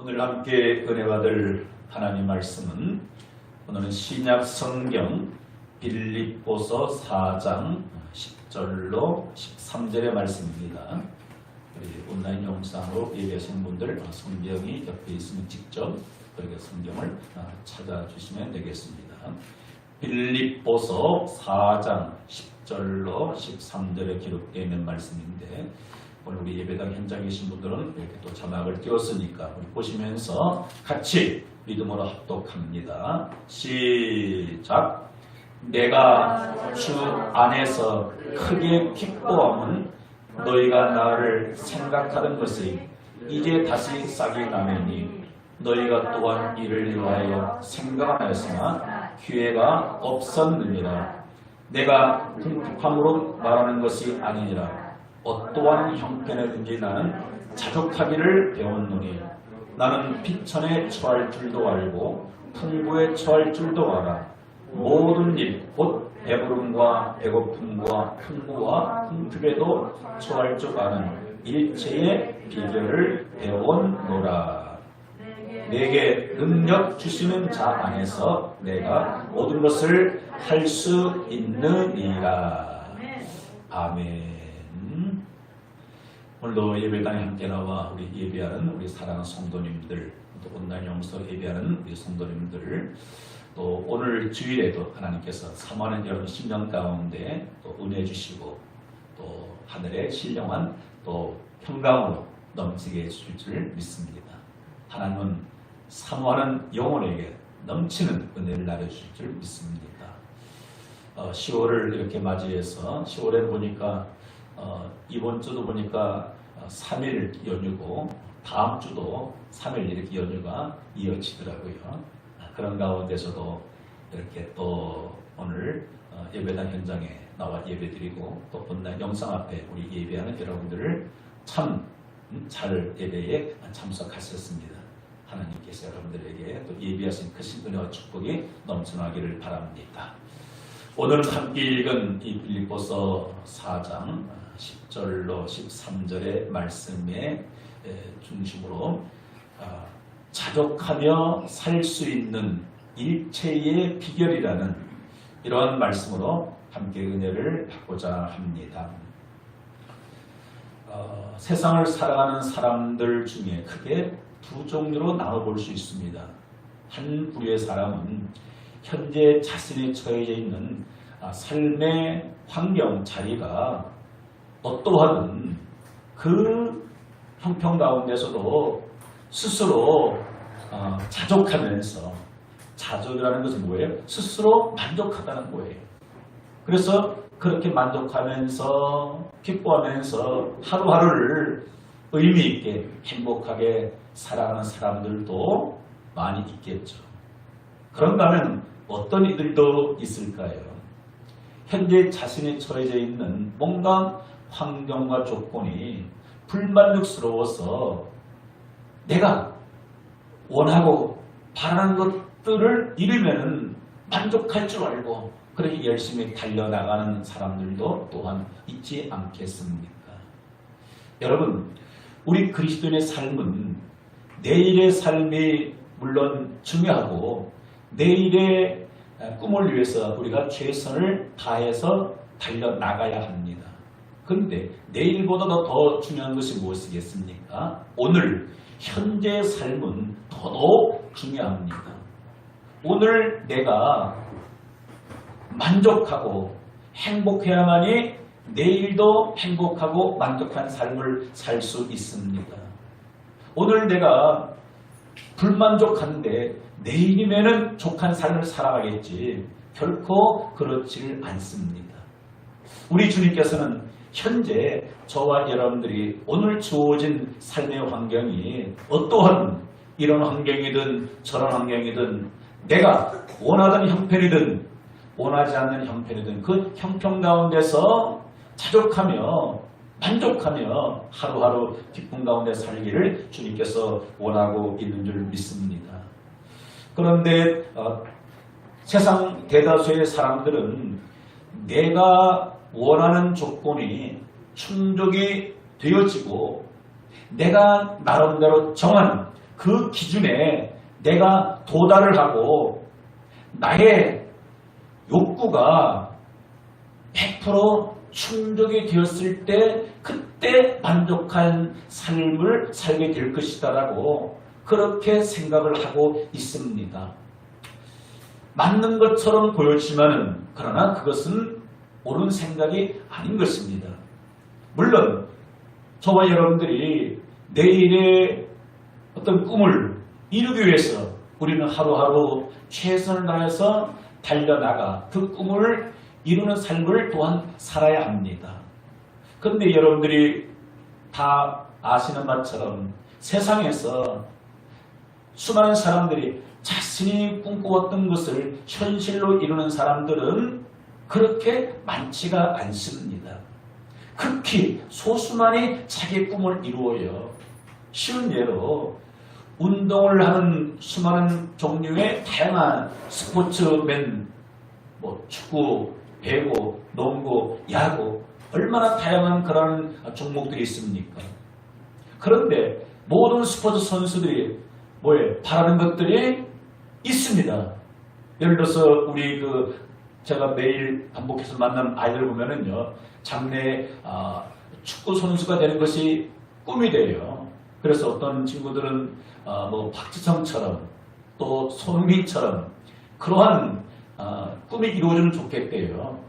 오늘 함께 은혜 받을 하나님 말씀은 오늘은 신약 성경 빌립보서 4장 10절로 13절의 말씀입니다. 우리 온라인 영상으로 예배하시는 분들 성경이 옆에 있으면 직접 그렇게 성경을 찾아주시면 되겠습니다. 빌립보서 4장 10절로 13절에 기록되어 있는 말씀인데 오늘 우리 예배당 현장에 계신 분들은 이렇게 또 자막을 띄웠으니까 우리 보시면서 같이 믿음으로 합독합니다. 시작! 내가 주 안에서 크게 기뻐함은 너희가 나를 생각하던 것이 이제 다시 싹이 나매니 너희가 또한 이를 위하여 생각하였으나 기회가 없었느니라. 내가 궁핍함으로 말하는 것이 아니니라. 어떠한 형편이든지 나는 자족하기를 배웠노니 나는 비천에 처할 줄도 알고 풍부에 처할 줄도 알아. 모든 일 곧 배부름과 배고픔과 풍부와 궁핍에도 처할 줄 아는 일체의 비결을 배웠노라. 내게 능력 주시는 자 안에서 내가 모든 것을 할 수 있느니라. 아멘. 오늘도 예배당에 함께 나와 우리 예배하는 우리 사랑하는 성도님들, 또 온라인 영서 예배하는 우리 성도님들, 또 오늘 주일에도 하나님께서 사모하는 여러분 심령 가운데 또 은혜 주시고 또 하늘의 신령한 또 평강으로 넘치게 해주실 줄 믿습니다. 하나님은 사모하는 영혼에게 넘치는 은혜를 나눠주실 줄 믿습니다. 10월을 이렇게 맞이해서 10월에 보니까 이번 주도 보니까 3일 연휴고 다음 주도 3일 이렇게 연휴가 이어지더라고요. 그런 가운데서도 이렇게 또 오늘 예배당 현장에 나와 예배드리고 또 온라인 영상 앞에 우리 예배하는 여러분들을 참 잘 예배에 참석하셨습니다. 하나님께서 여러분들에게 또 예배하신 크신 은혜와 축복이 넘쳐나기를 바랍니다. 오늘 함께 읽은 이 빌립보서 4장 10절로 13절의 말씀의 중심으로 자족하며 살 수 있는 일체의 비결이라는 이러한 말씀으로 함께 은혜를 받고자 합니다. 세상을 살아가는 사람들 중에 크게 두 종류로 나눠볼 수 있습니다. 한 부류의 사람은 현재 자신이 처해져 있는 삶의 환경 자리가 어떠하든 그 형편 가운데서도 스스로 자족하면서, 자족이라는 것은 뭐예요? 스스로 만족하다는 거예요. 그래서 그렇게 만족하면서 기뻐하면서 하루하루를 의미 있게 행복하게 살아가는 사람들도 많이 있겠죠. 그런가 하면 어떤 이들도 있을까요? 현재 자신이 처해져 있는 뭔가 환경과 조건이 불만족스러워서 내가 원하고 바라는 것들을 이루면 만족할 줄 알고 그렇게 열심히 달려나가는 사람들도 또한 있지 않겠습니까? 여러분, 우리 그리스도인의 삶은 내일의 삶이 물론 중요하고 내일의 꿈을 위해서 우리가 최선을 다해서 달려나가야 합니다. 그런데 내일보다도 더 중요한 것이 무엇이겠습니까? 오늘 현재의 삶은 더더욱 중요합니다. 오늘 내가 만족하고 행복해야만이 내일도 행복하고 만족한 삶을 살 수 있습니다. 오늘 내가 불만족한데 내일이면은 족한 삶을 살아가겠지 결코 그렇지를 않습니다. 우리 주님께서는 현재 저와 여러분들이 오늘 주어진 삶의 환경이 어떠한 이런 환경이든 저런 환경이든 내가 원하던 형편이든 원하지 않는 형편이든 그 형편 가운데서 자족하며 만족하며 하루하루 기쁨 가운데 살기를 주님께서 원하고 있는 줄 믿습니다. 그런데 세상 대다수의 사람들은 내가 원하는 조건이 충족이 되어지고 내가 나름대로 정한 그 기준에 내가 도달을 하고 나의 욕구가 100% 충족이 되었을 때 그때 만족한 삶을 살게 될 것이다라고 그렇게 생각을 하고 있습니다. 맞는 것처럼 보여지만은 그러나 그것은 옳은 생각이 아닌 것입니다. 물론 저와 여러분들이 내일의 어떤 꿈을 이루기 위해서 우리는 하루하루 최선을 다해서 달려나가 그 꿈을 이루는 삶을 또한 살아야 합니다. 그런데 여러분들이 다 아시는 바처럼 세상에서 수많은 사람들이 자신이 꿈꾸었던 것을 현실로 이루는 사람들은 그렇게 많지가 않습니다. 극히 소수만이 자기의 꿈을 이루어요. 쉬운 예로 운동을 하는 수많은 종류의 다양한 스포츠맨, 축구, 배구, 농구, 야구 얼마나 다양한 그런 종목들이 있습니까? 그런데 모든 스포츠 선수들이 바라는 것들이 있습니다. 예를 들어서 우리 제가 매일 반복해서 만난 아이들 보면은요, 장래 축구 선수가 되는 것이 꿈이 돼요. 그래서 어떤 친구들은 박지성처럼 또 손흥민처럼 그러한 꿈이 이루어지면 좋겠대요.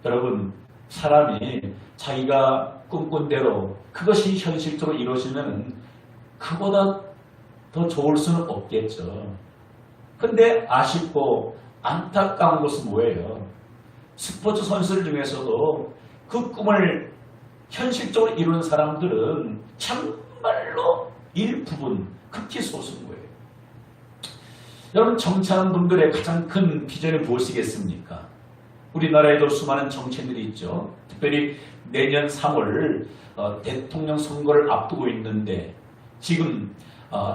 여러분, 사람이 자기가 꿈꾼 대로 그것이 현실적으로 이루어지면 그보다 더 좋을 수는 없겠죠. 근데 아쉽고 안타까운 것은 뭐예요? 스포츠 선수들 중에서도 그 꿈을 현실적으로 이루는 사람들은 정말로 일부분, 극히 소수인 거예요. 여러분, 정치하는 분들의 가장 큰 비전이 무엇이겠습니까? 우리나라에도 수많은 정치인들이 있죠. 특별히 내년 3월 대통령 선거를 앞두고 있는데 지금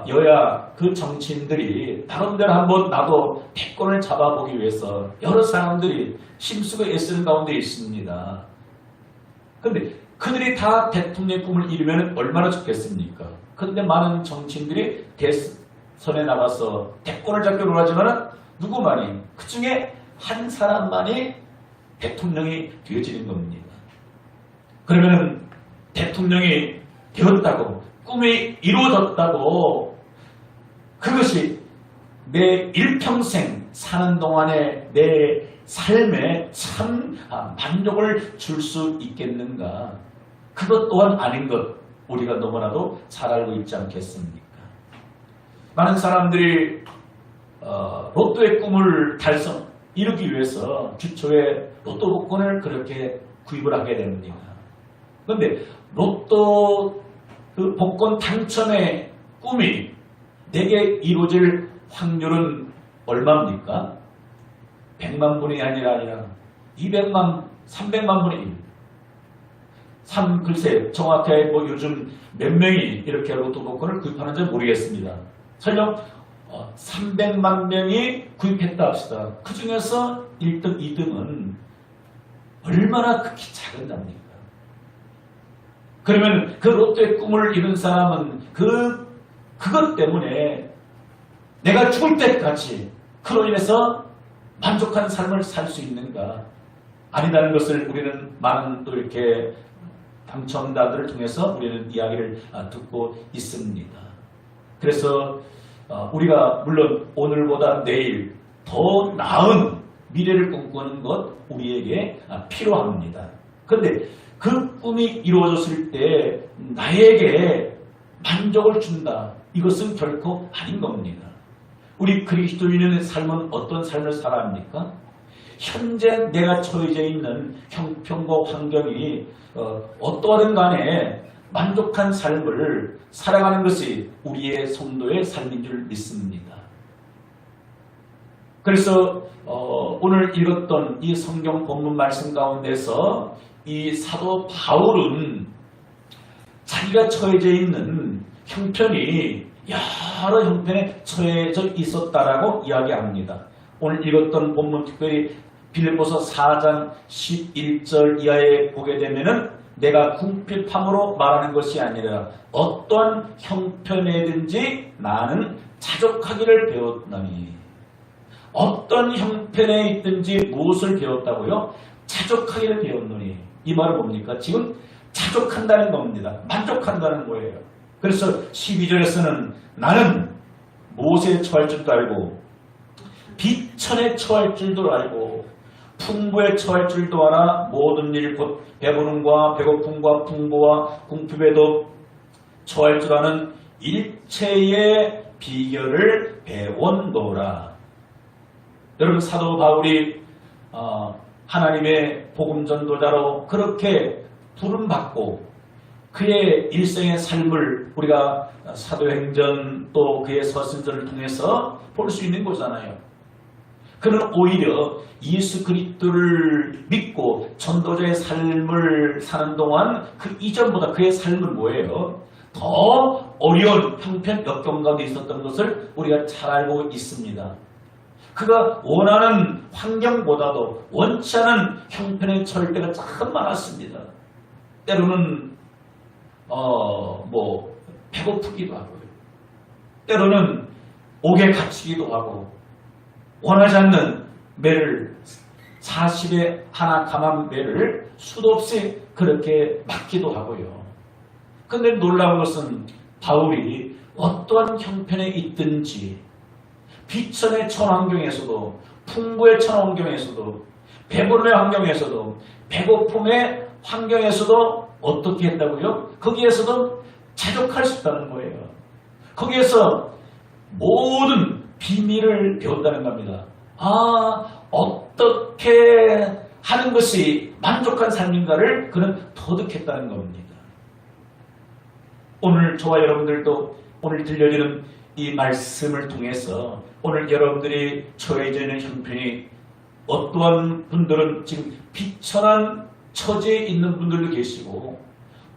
여야 그 정치인들이 나름대로 한번 나도 대권을 잡아보기 위해서 여러 사람들이 힘쓰고 애쓰는 가운데 있습니다. 그런데 그들이 다 대통령의 꿈을 이루면 얼마나 좋겠습니까? 그런데 많은 정치인들이 대선에 나가서 대권을 잡기로 하지만 누구만이 그 중에 한 사람만이 대통령이 되어지는 겁니다. 그러면 대통령이 되었다고 꿈이 이루어졌다고 그것이 내 일평생 사는 동안에 내 삶에 참 만족을 줄 수 있겠는가? 그것 또한 아닌 것 우리가 너무나도 잘 알고 있지 않겠습니까? 많은 사람들이 로또의 꿈을 이루기 위해서 주초에 로또 복권을 그렇게 구입을 하게 됩니다. 그런데 로또 그 복권 당첨의 꿈이 내게 이루어질 확률은 얼마입니까? 100만 분이 아니라 200만, 300만 분의 1. 글쎄 정확하게 요즘 몇 명이 이렇게 로또 복권을 구입하는지 모르겠습니다. 설령 300만 명이 구입했다 합시다. 그 중에서 1등, 2등은 얼마나 극히 작은 답니까? 그러면 그 로또의 꿈을 이룬 사람은 그것 때문에 내가 죽을 때까지 그로 인해서 만족한 삶을 살 수 있는가? 아니라는 것을 우리는 많은 또 이렇게 당첨자들을 통해서 우리는 이야기를 듣고 있습니다. 그래서 우리가 물론 오늘보다 내일 더 나은 미래를 꿈꾸는 것 우리에게 필요합니다. 그런데 그 꿈이 이루어졌을 때 나에게 만족을 준다. 이것은 결코 아닌 겁니다. 우리 그리스도인의 삶은 어떤 삶을 살아야 합니까? 현재 내가 처해져 있는 형편과 환경이 어떠하든 간에 만족한 삶을 살아가는 것이 우리의 성도의 삶인 줄 믿습니다. 그래서 오늘 읽었던 이 성경 본문 말씀 가운데서 이 사도 바울은 자기가 처해져 있는 형편이 여러 형편에 처해져 있었다라고 이야기합니다. 오늘 읽었던 본문 특별히 빌립보서 4장 11절 이하에 보게 되면은 내가 궁핍함으로 말하는 것이 아니라 어떠한 형편에든지 나는 자족하기를 배웠나니. 어떤 형편에 있든지 무엇을 배웠다고요? 자족하기를 배웠노니. 이 말은 뭡니까? 지금 자족한다는 겁니다. 만족한다는 거예요. 그래서 12절에서는 나는 모세에 처할 줄도 알고 비천에 처할 줄도 알고 풍부에 처할 줄도 알아 모든 일 곧 배부름과 배고픔과 풍부와 궁핍에도 처할 줄 아는 일체의 비결을 배웠노라. 여러분 사도 바울이 하나님의 복음 전도자로 그렇게 부름받고 그의 일생의 삶을 우리가 사도행전 또 그의 서신서를 통해서 볼 수 있는 거잖아요. 그는 오히려 예수 그리스도를 믿고 전도자의 삶을 사는 동안 그 이전보다 그의 삶은 뭐예요? 더 어려운 형편 역경 가운데 있었던 것을 우리가 잘 알고 있습니다. 그가 원하는 환경보다도 원치 않은 형편에 처할 때가 참 많았습니다. 때로는 배고프기도 하고요. 때로는 옥에 갇히기도 하고 원하지 않는 매를 40에 하나 감한 매를 수도 없이 그렇게 맞기도 하고요. 그런데 놀라운 것은 바울이 어떠한 형편에 있든지 비천의 처한 환경에서도 풍부의 처한 환경에서도 배부름의 환경에서도 배고픔의 환경에서도 어떻게 했다고요? 거기에서도 자족할 수 있다는 거예요. 거기에서 모든 비밀을 배웠다는 겁니다. 어떻게 하는 것이 만족한 삶인가를 그는 터득했다는 겁니다. 오늘 저와 여러분들도 오늘 들려지는 이 말씀을 통해서 오늘 여러분들이 처해져 있는 형편이 어떠한 분들은 지금 비천한 처지에 있는 분들도 계시고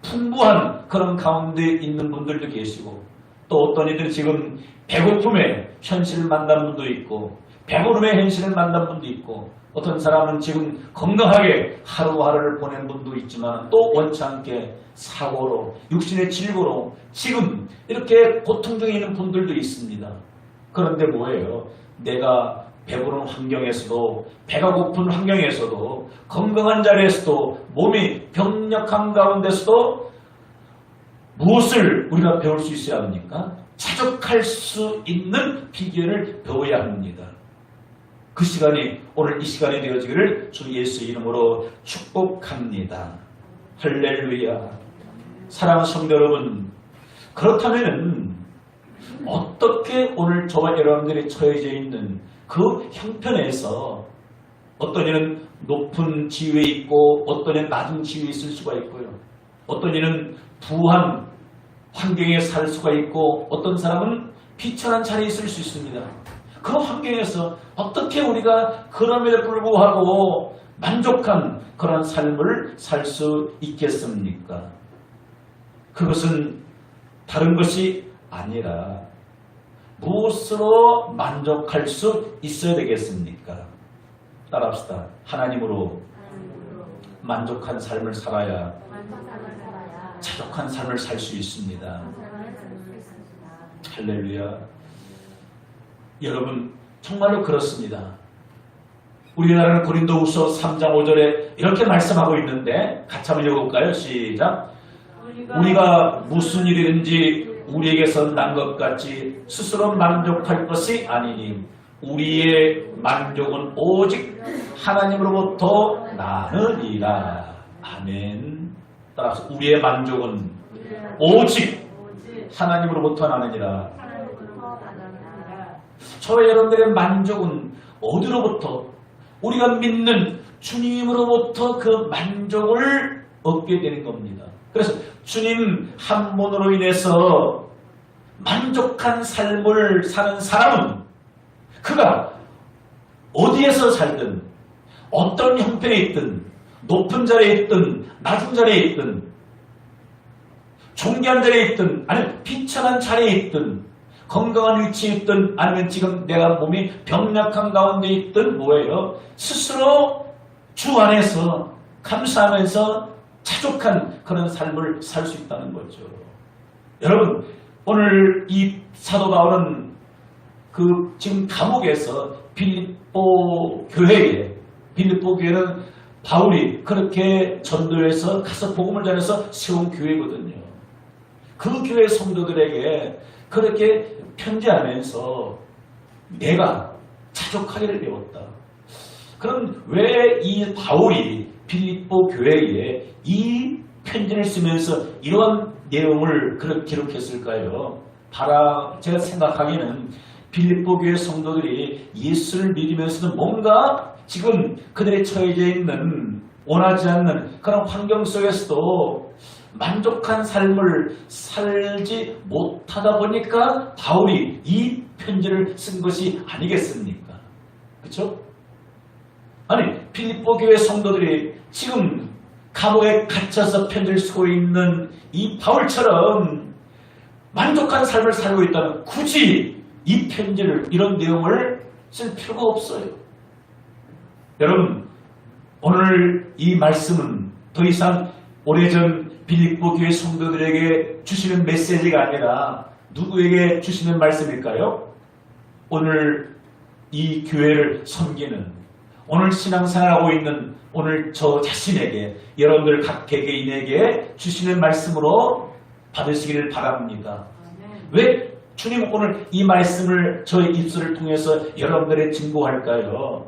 풍부한 그런 가운데 있는 분들도 계시고 또 어떤 이들은 지금 배고픔의 현실을 만난 분도 있고 배부름의 현실을 만난 분도 있고 어떤 사람은 지금 건강하게 하루하루를 보낸 분도 있지만 또 원치 않게 사고로 육신의 질고로 지금 이렇게 고통 중에 있는 분들도 있습니다. 그런데 뭐예요? 내가 배부른 환경에서도 배가 고픈 환경에서도 건강한 자리에서도 몸이 병력한 가운데서도 무엇을 우리가 배울 수 있어야 합니까? 자족할 수 있는 비결을 배워야 합니다. 그 시간이 오늘 이 시간이 되어지기를 주 예수 이름으로 축복합니다. 할렐루야. 사랑하는 성도 여러분, 그렇다면 어떻게 오늘 저와 여러분들이 처해져 있는 그 형편에서 어떤 이는 높은 지위에 있고 어떤 이는 낮은 지위에 있을 수가 있고요. 어떤 이는 부한 환경에 살 수가 있고 어떤 사람은 비천한 자리에 있을 수 있습니다. 그 환경에서 어떻게 우리가 그럼에도 불구하고 만족한 그런 삶을 살 수 있겠습니까? 그것은 다른 것이 아니라 무엇으로 만족할 수 있어야 되겠습니까? 따라합시다. 하나님으로 만족한 삶을 살아야 자족한 삶을 살 수 있습니다. 할렐루야. 여러분 정말로 그렇습니다. 우리나라는 고린도후서 3장 5절에 이렇게 말씀하고 있는데 같이 한번 읽어볼까요? 시작. 우리가 무슨 일이든지 우리에게서 난 것 같이 스스로 만족할 것이 아니니 우리의 만족은 오직 하나님으로부터 나느니라. 아멘. 따라서 우리의 만족은 오직 하나님으로부터 나느니라. 저와 여러분들의 만족은 어디로부터? 우리가 믿는 주님으로부터 그 만족을 얻게 되는 겁니다. 그래서 주님 한 분으로 인해서 만족한 삶을 사는 사람은 그가 어디에서 살든 어떤 형편에 있든 높은 자리에 있든 낮은 자리에 있든 존귀한 자리에 있든 아니면 비천한 자리에 있든 건강한 위치에 있든 아니면 지금 내가 몸이 병약한 가운데 있든 뭐예요? 스스로 주 안에서 감사하면서 자족한 그런 삶을 살 수 있다는 거죠. 여러분, 오늘 이 사도 바울은 그 지금 감옥에서 빌립보 교회는 바울이 그렇게 전도해서 가서 복음을 전해서 세운 교회거든요. 그 교회 성도들에게 그렇게 편지하면서 내가 자족하기를 배웠다. 그럼 왜 이 바울이 빌립보 교회에 이 편지를 쓰면서 이런 내용을 그렇게 기록했을까요? 제가 생각하기에는 빌립보 교회 성도들이 예수를 믿으면서도 뭔가 지금 그들이 처해져 있는 원하지 않는 그런 환경 속에서도 만족한 삶을 살지 못하다 보니까 바울이 이 편지를 쓴 것이 아니겠습니까? 그렇죠? 아니, 빌립보 교회 성도들이 지금 감옥에 갇혀서 편지를 쓰고 있는 이 바울처럼 만족한 삶을 살고 있다면 굳이 이 편지를, 이런 내용을 쓸 필요가 없어요. 여러분, 오늘 이 말씀은 더 이상 오래전 빌립보 교회 성도들에게 주시는 메시지가 아니라 누구에게 주시는 말씀일까요? 오늘 이 교회를 섬기는, 오늘 신앙생활하고 있는 오늘 저 자신에게, 여러분들 각 개개인에게 주시는 말씀으로 받으시기를 바랍니다. 왜 주님 오늘 이 말씀을 저의 입술을 통해서 여러분들의 증거할까요?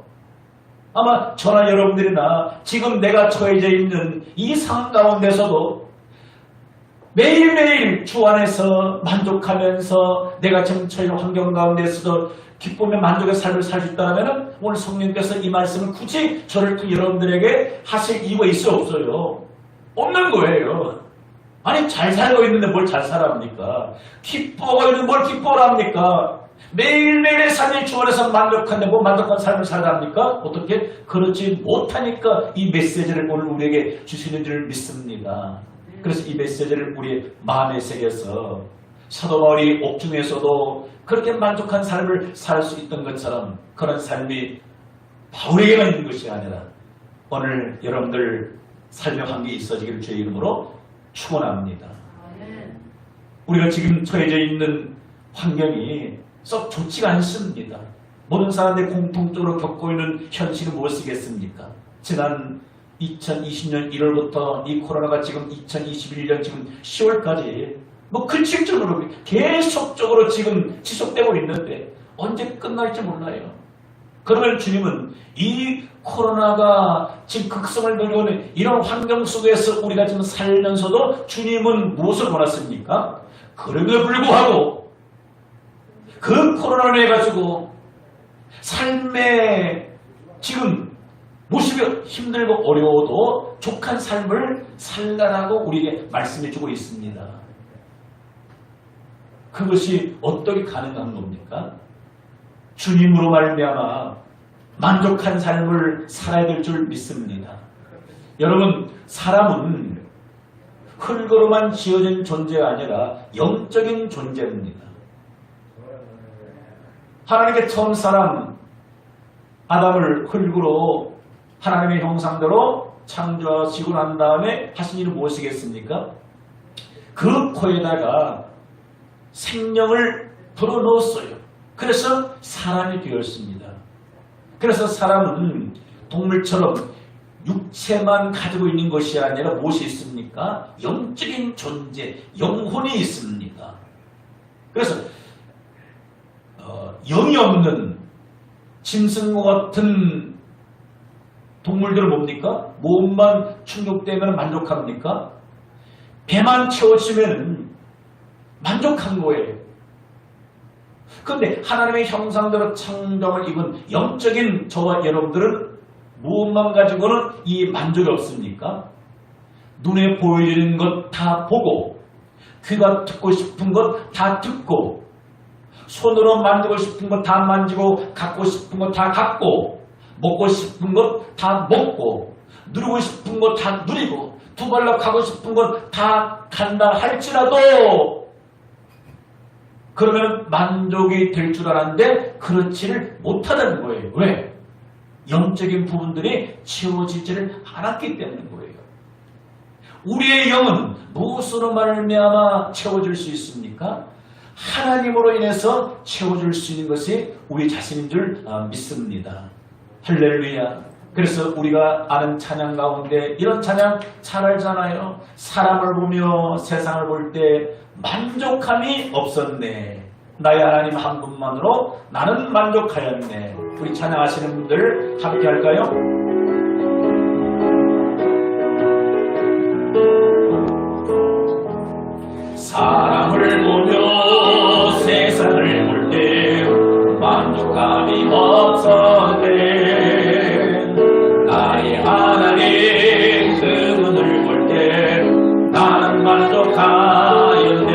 아마 저나 여러분들이나 지금 내가 처해져 있는 이 상황 가운데서도 매일매일 주 안에서 만족하면서 내가 지금 처해진 환경 가운데서도 기쁨의 만족의 삶을 살 수 있다면 오늘 성령께서 이 말씀을 굳이 저를 통해 여러분들에게 하실 이유가 있어 없어요? 없는 거예요. 아니, 잘 살고 있는데 뭘 잘 살아합니까? 기뻐하고 있는데 뭘 기뻐합니까? 매일매일의 삶이 주 안에서 만족한데 뭐 만족한 삶을 살아합니까? 어떻게? 그렇지 못하니까 이 메시지를 오늘 우리에게 주시는 줄 믿습니다. 그래서 이 메시지를 우리 마음에 새겨서 사도 바울이 옥중에서도 그렇게 만족한 삶을 살 수 있던 것처럼 그런 삶이 바울에게만 있는 것이 아니라 오늘 여러분들 삶의 환경이 있어지기를 주의 이름으로 축원합니다. 우리가 지금 처해져 있는 환경이 썩 좋지가 않습니다. 모든 사람들이 공통적으로 겪고 있는 현실은 무엇이겠습니까? 지난 2020년 1월부터 이 코로나가 지금 2021년 지금 10월까지 뭐 규칙적으로 계속적으로 지금 지속되고 있는데 언제 끝날지 몰라요. 그러면 주님은 이 코로나가 지금 극성을 누리고 있는 이런 환경 속에서 우리가 지금 살면서도 주님은 무엇을 원하십니까? 그럼에도 불구하고 그 코로나로 해가지고 삶에 지금 모습이 힘들고 어려워도 족한 삶을 살라라고 우리에게 말씀해주고 있습니다. 그것이 어떻게 가능한 겁니까? 주님으로 말미암아 만족한 삶을 살아야 될 줄 믿습니다. 여러분, 사람은 흙으로만 지어진 존재가 아니라 영적인 존재입니다. 하나님의 처음 사람 아담을 흙으로 하나님의 형상대로 창조하시고 난 다음에 하신 일은 무엇이겠습니까? 그 코에다가 생명을 불어넣었어요. 그래서 사람이 되었습니다. 그래서 사람은 동물처럼 육체만 가지고 있는 것이 아니라 무엇이 있습니까? 영적인 존재, 영혼이 있습니다. 그래서 영이 없는 짐승과 같은 동물들은 뭡니까? 몸만 충족되면 만족합니까? 배만 채워지면 만족한 거예요. 그런데 하나님의 형상대로 창조를 입은 영적인 저와 여러분들은 무엇만 가지고는 이 만족이 없습니까? 눈에 보이는 것 다 보고, 귀가 듣고 싶은 것 다 듣고, 손으로 만지고 싶은 것 다 만지고, 갖고 싶은 것 다 갖고, 먹고 싶은 것 다 먹고, 누리고 싶은 것 다 누리고, 두 발로 가고 싶은 것 다 간다 할지라도 그러면 만족이 될 줄 알았는데 그렇지를 못하다는 거예요. 왜? 영적인 부분들이 채워지지를 않았기 때문인 거예요. 우리의 영은 무엇으로 말미암아 채워질 수 있습니까? 하나님으로 인해서 채워줄 수 있는 것이 우리 자신인 줄 믿습니다. 할렐루야. 그래서 우리가 아는 찬양 가운데 이런 찬양 잘 알잖아요. 사람을 보며 세상을 볼 때 만족함이 없었네. 나의 하나님 한 분만으로 나는 만족하였네. 우리 찬양하시는 분들 함께 할까요? 사람을 보며 세상을 볼 때 만족함이 없었네. 나의 하나님 그분을 볼 때 나는 만족하였네.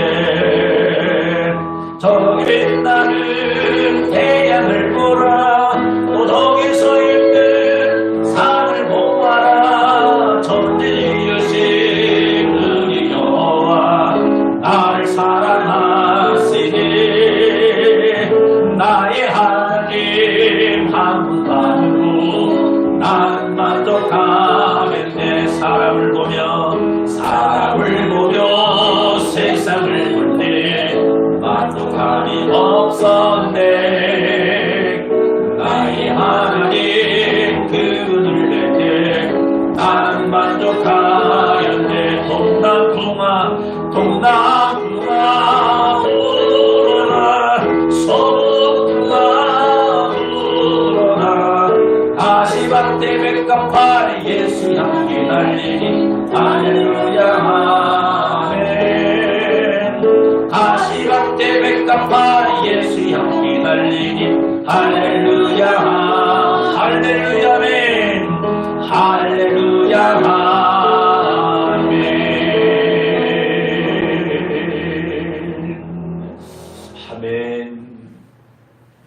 저기 나는 태양을 보라. 또 저기 서 있는 산을 보아라. 전지의 여신 우리 여호와 나를 사랑하시니 나의 하나님 한 분만으로 나는 만족하겠네. 사람을 보며 세상을 볼 때 만족함이 없었네. 나의 하나님 그분을 볼 때 나는 만족하였네. 동남풍아 불어라. 서북풍아 불어라. 가시밭에 백합화 예수 향기 날리니 할렐루야 아멘. 가시밭에 백합화 예수 향기 날리니 할렐루야 할렐루야 아멘. 할렐루야 아멘.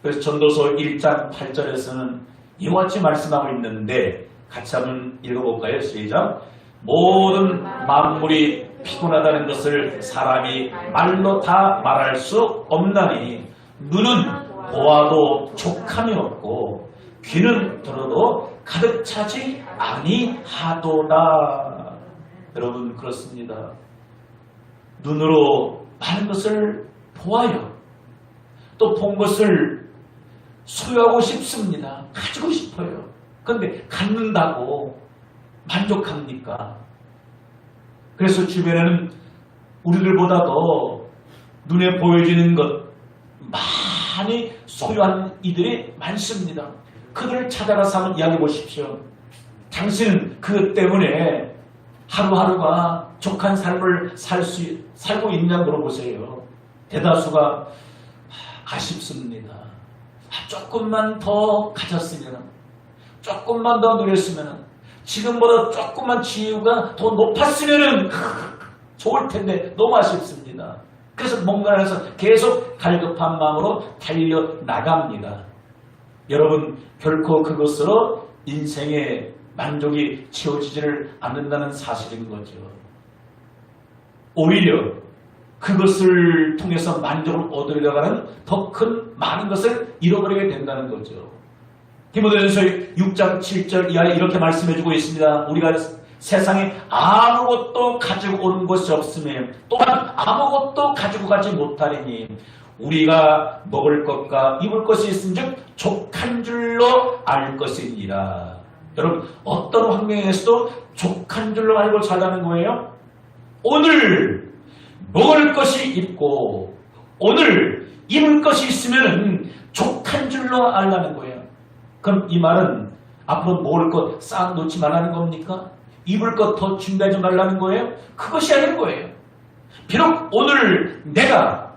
그래서 전도서 1장 8절에서는 이와 같이 말씀하고 있는데 같이 한번 읽어볼까요? 시작. 모든 만물이 피곤하다는 것을 사람이 말로 다 말할 수 없나니 눈은 보아도 족함이 없고 귀는 들어도 가득 차지 아니하도다. 여러분 그렇습니다. 눈으로 많은 것을 보아요. 또 본 것을 소유하고 싶습니다. 가지고 싶어요. 그런데 갖는다고 만족합니까? 그래서 주변에는 우리들보다도 눈에 보여지는 것 많이 소유한 이들이 많습니다. 그들을 찾아가서 한번 이야기해 보십시오. 당신은 그것 때문에 하루하루가 족한 삶을 살고 있냐 물어보세요. 대다수가 아쉽습니다. 조금만 더 가졌으면, 조금만 더 누렸으면, 지금보다 조금만 지위가 더 높았으면 좋을 텐데 너무 아쉽습니다. 그래서 뭔가를 해서 계속 갈급한 마음으로 달려나갑니다. 여러분 결코 그것으로 인생의 만족이 채워지지를 않는다는 사실인 거죠. 오히려 그것을 통해서 만족을 얻으려고 하는 더 큰 많은 것을 잃어버리게 된다는 거죠. 디모데전서 6장 7절 이하에 이렇게 말씀해주고 있습니다. 우리가 세상에 아무것도 가지고 오는 것이 없으면 또한 아무것도 가지고 가지 못하리니 우리가 먹을 것과 입을 것이 있은즉 족한 줄로 알 것이니라. 여러분 어떤 환경에서도 족한 줄로 알고 살라는 거예요. 오늘 먹을 것이 있고 오늘 입을 것이 있으면 족한 줄로 알라는 거예요. 그럼 이 말은 앞으로 먹을 것 쌓아 놓지 말라는 겁니까? 입을 것 더 준비하지 말라는 거예요? 그것이 아닌 거예요. 비록 오늘 내가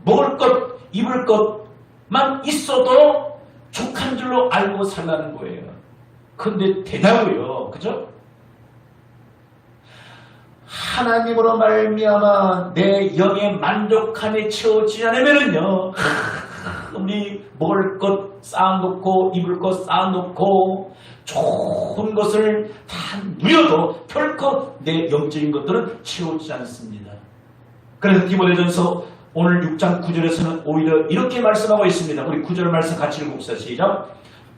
먹을 것, 입을 것만 있어도 족한 줄로 알고 살라는 거예요. 그런데 되냐고요. 그죠? 하나님으로 말미암아 내 영의 만족함에 채워지지 않으면은요, 우리 먹을 것 쌓아놓고 입을 것 쌓아놓고 좋은 것을 다 누려도 결코 내 영적인 것들은 채워지지 않습니다. 그래서 디모데전서 오늘 6장 9절에서는 오히려 이렇게 말씀하고 있습니다. 우리 9절 말씀 같이 읽어봅시다. 시작.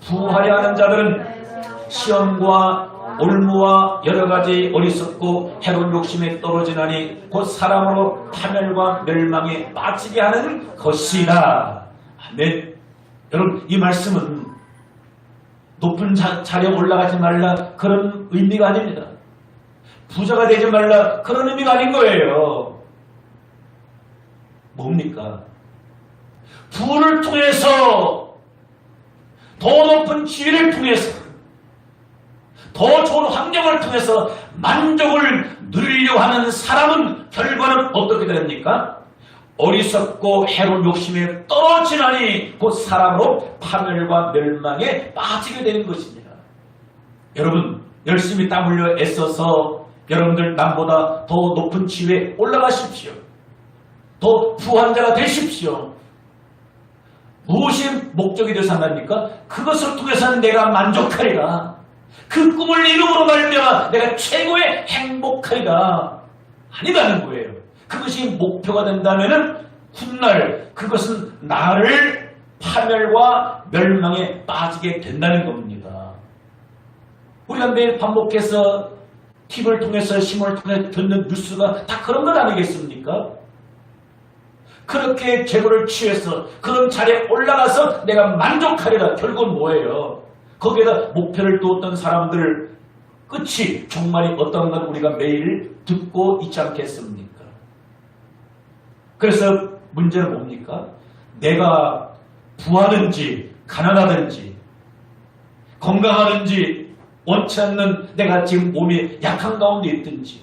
부하려 하는 자들은 시험과 올무와 여러 가지 어리석고 해로운 욕심에 떨어지나니 곧 사람으로 파멸과 멸망에 빠지게 하는 것이라. 아멘. 여러분, 이 말씀은 높은 자리에 올라가지 말라 그런 의미가 아닙니다. 부자가 되지 말라 그런 의미가 아닌 거예요. 뭡니까? 부를 통해서, 더 높은 지위를 통해서, 더 좋은 환경을 통해서 만족을 누리려고 하는 사람은 결과는 어떻게 됩니까? 어리석고 해로운 욕심에 떨어지나니 곧 사람으로 파멸과 멸망에 빠지게 되는 것입니다. 여러분, 열심히 땀 흘려 애써서 여러분들 남보다 더 높은 지위에 올라가십시오. 더 부한 자가 되십시오. 무엇이 목적이 되어서 한답니까? 그것을 통해서는 내가 만족하리라. 그 꿈을 이루므로 말미암아 내가 최고의 행복하리라. 아니라는 거예요. 그것이 목표가 된다면은 훗날 그것은 나를 파멸과 멸망에 빠지게 된다는 겁니다. 우리가 매일 반복해서 TV를 통해서 신문을 통해 듣는 뉴스가 다 그런 것 아니겠습니까? 그렇게 재물을 취해서 그런 자리에 올라가서 내가 만족하리라. 결국은 뭐예요? 거기에다 목표를 두었던 사람들 끝이 종말이 어떤 건 우리가 매일 듣고 있지 않겠습니까? 그래서 문제는 뭡니까? 내가 부하든지 가난하든지 건강하든지 원치 않는 내가 지금 몸이 약한 가운데 있든지